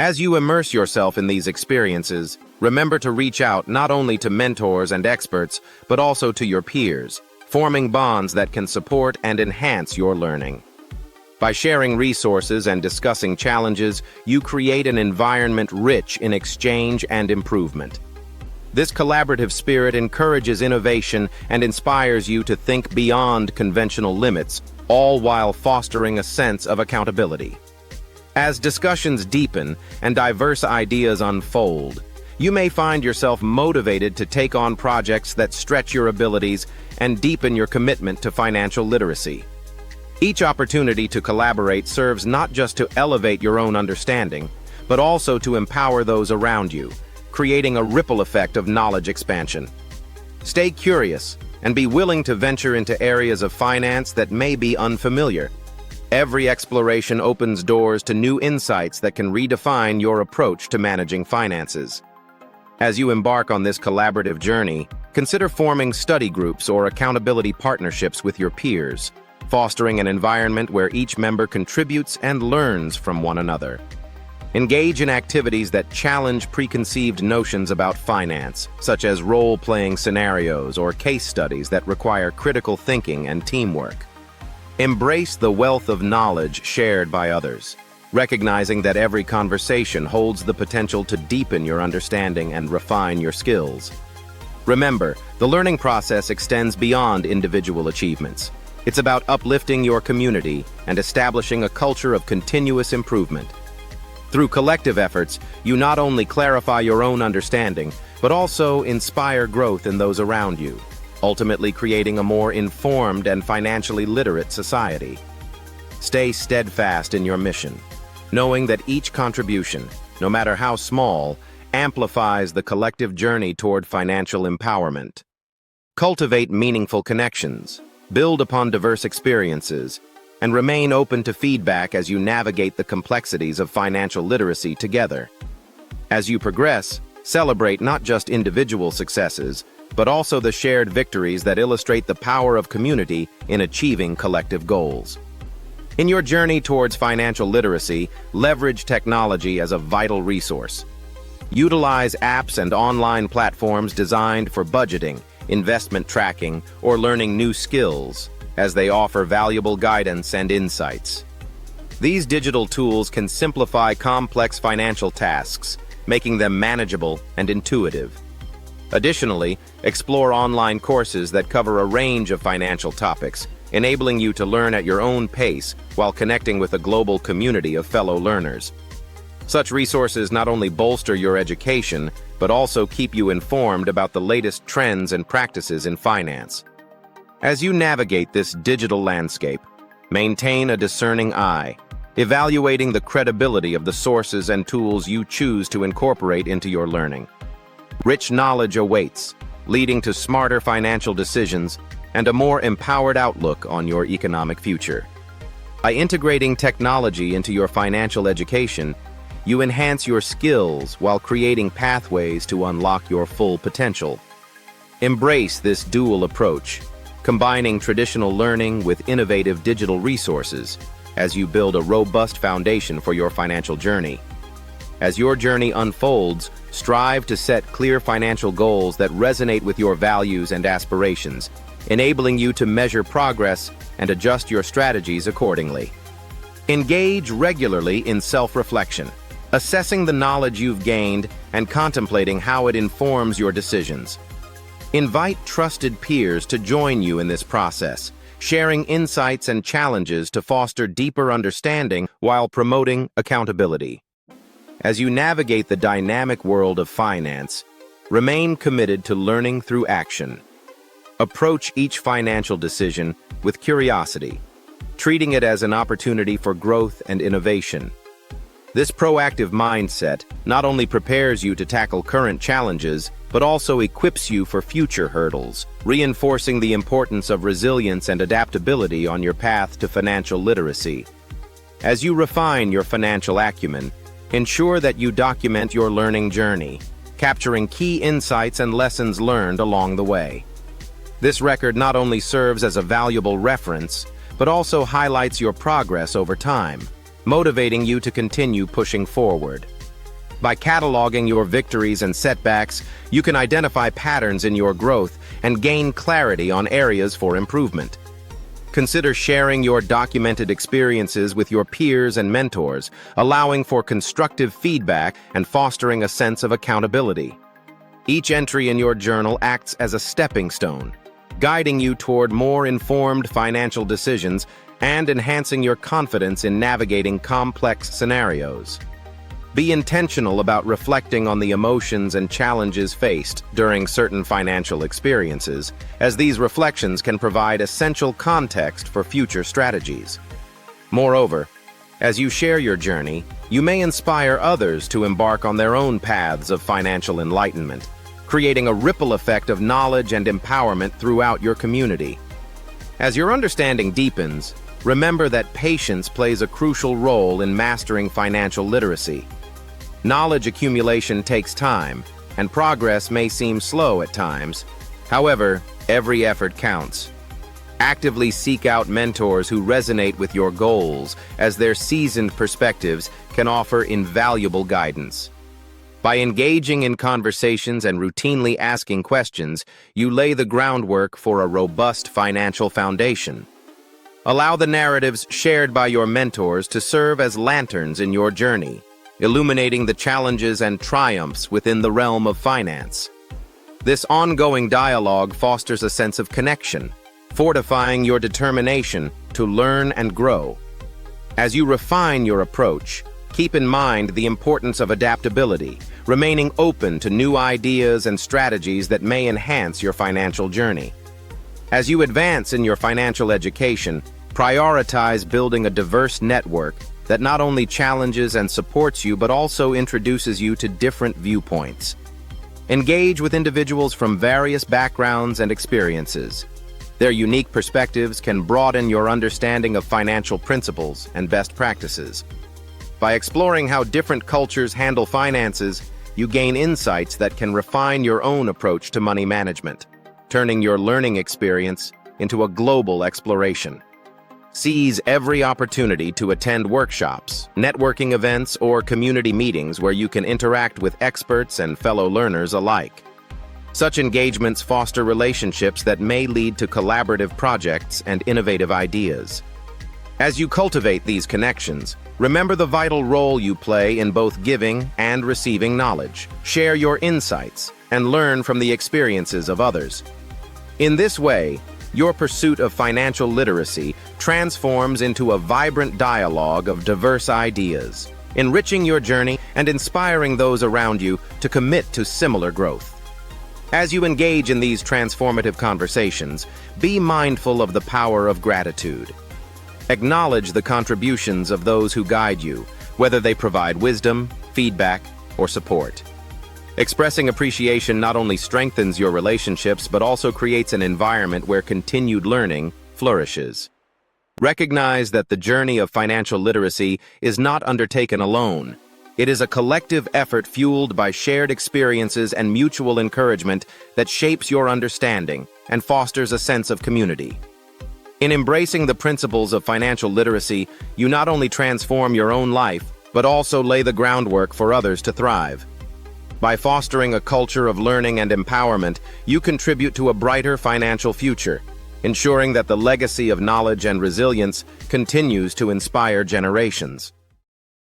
As you immerse yourself in these experiences, remember to reach out not only to mentors and experts, but also to your peers, forming bonds that can support and enhance your learning. By sharing resources and discussing challenges, you create an environment rich in exchange and improvement. This collaborative spirit encourages innovation and inspires you to think beyond conventional limits, all while fostering a sense of accountability. As discussions deepen and diverse ideas unfold, you may find yourself motivated to take on projects that stretch your abilities and deepen your commitment to financial literacy. Each opportunity to collaborate serves not just to elevate your own understanding, but also to empower those around you, creating a ripple effect of knowledge expansion. Stay curious and be willing to venture into areas of finance that may be unfamiliar. Every exploration opens doors to new insights that can redefine your approach to managing finances. As you embark on this collaborative journey, consider forming study groups or accountability partnerships with your peers, fostering an environment where each member contributes and learns from one another. Engage in activities that challenge preconceived notions about finance, such as role-playing scenarios or case studies that require critical thinking and teamwork. Embrace the wealth of knowledge shared by others, recognizing that every conversation holds the potential to deepen your understanding and refine your skills. Remember, the learning process extends beyond individual achievements. It's about uplifting your community and establishing a culture of continuous improvement. Through collective efforts, you not only clarify your own understanding, but also inspire growth in those around you, ultimately creating a more informed and financially literate society. Stay steadfast in your mission, knowing that each contribution, no matter how small, amplifies the collective journey toward financial empowerment. Cultivate meaningful connections, build upon diverse experiences, and remain open to feedback as you navigate the complexities of financial literacy together. As you progress, celebrate not just individual successes, but also the shared victories that illustrate the power of community in achieving collective goals. In your journey towards financial literacy, leverage technology as a vital resource. Utilize apps and online platforms designed for budgeting, investment tracking, or learning new skills, as they offer valuable guidance and insights. These digital tools can simplify complex financial tasks, making them manageable and intuitive. Additionally, explore online courses that cover a range of financial topics, enabling you to learn at your own pace while connecting with a global community of fellow learners. Such resources not only bolster your education, but also keep you informed about the latest trends and practices in finance. As you navigate this digital landscape, maintain a discerning eye, evaluating the credibility of the sources and tools you choose to incorporate into your learning. Rich knowledge awaits, leading to smarter financial decisions and a more empowered outlook on your economic future. By integrating technology into your financial education, you enhance your skills while creating pathways to unlock your full potential. Embrace this dual approach, combining traditional learning with innovative digital resources as you build a robust foundation for your financial journey. As your journey unfolds, strive to set clear financial goals that resonate with your values and aspirations, enabling you to measure progress and adjust your strategies accordingly. Engage regularly in self-reflection, assessing the knowledge you've gained and contemplating how it informs your decisions. Invite trusted peers to join you in this process, sharing insights and challenges to foster deeper understanding while promoting accountability. As you navigate the dynamic world of finance, remain committed to learning through action. Approach each financial decision with curiosity, treating it as an opportunity for growth and innovation. This proactive mindset not only prepares you to tackle current challenges, but also equips you for future hurdles, reinforcing the importance of resilience and adaptability on your path to financial literacy. As you refine your financial acumen, ensure that you document your learning journey, capturing key insights and lessons learned along the way. This record not only serves as a valuable reference, but also highlights your progress over time, motivating you to continue pushing forward. By cataloging your victories and setbacks, you can identify patterns in your growth and gain clarity on areas for improvement. Consider sharing your documented experiences with your peers and mentors, allowing for constructive feedback and fostering a sense of accountability. Each entry in your journal acts as a stepping stone, guiding you toward more informed financial decisions and enhancing your confidence in navigating complex scenarios. Be intentional about reflecting on the emotions and challenges faced during certain financial experiences, as these reflections can provide essential context for future strategies. Moreover, as you share your journey, you may inspire others to embark on their own paths of financial enlightenment, creating a ripple effect of knowledge and empowerment throughout your community. As your understanding deepens, remember that patience plays a crucial role in mastering financial literacy. Knowledge accumulation takes time, and progress may seem slow at times. However, every effort counts. Actively seek out mentors who resonate with your goals, as their seasoned perspectives can offer invaluable guidance. By engaging in conversations and routinely asking questions, you lay the groundwork for a robust financial foundation. Allow the narratives shared by your mentors to serve as lanterns in your journey, illuminating the challenges and triumphs within the realm of finance. This ongoing dialogue fosters a sense of connection, fortifying your determination to learn and grow. As you refine your approach, keep in mind the importance of adaptability, remaining open to new ideas and strategies that may enhance your financial journey. As you advance in your financial education, prioritize building a diverse network that not only challenges and supports you but also introduces you to different viewpoints. Engage with individuals from various backgrounds and experiences. Their unique perspectives can broaden your understanding of financial principles and best practices. By exploring how different cultures handle finances, you gain insights that can refine your own approach to money management, turning your learning experience into a global exploration. Seize every opportunity to attend workshops, networking events, or community meetings where you can interact with experts and fellow learners alike. Such engagements foster relationships that may lead to collaborative projects and innovative ideas. As you cultivate these connections, remember the vital role you play in both giving and receiving knowledge. Share your insights and learn from the experiences of others. In this way, your pursuit of financial literacy transforms into a vibrant dialogue of diverse ideas, enriching your journey and inspiring those around you to commit to similar growth. As you engage in these transformative conversations, be mindful of the power of gratitude. Acknowledge the contributions of those who guide you, whether they provide wisdom, feedback, or support. Expressing appreciation not only strengthens your relationships but also creates an environment where continued learning flourishes. Recognize that the journey of financial literacy is not undertaken alone. It is a collective effort fueled by shared experiences and mutual encouragement that shapes your understanding and fosters a sense of community. In embracing the principles of financial literacy, you not only transform your own life, but also lay the groundwork for others to thrive. By fostering a culture of learning and empowerment, you contribute to a brighter financial future, ensuring that the legacy of knowledge and resilience continues to inspire generations.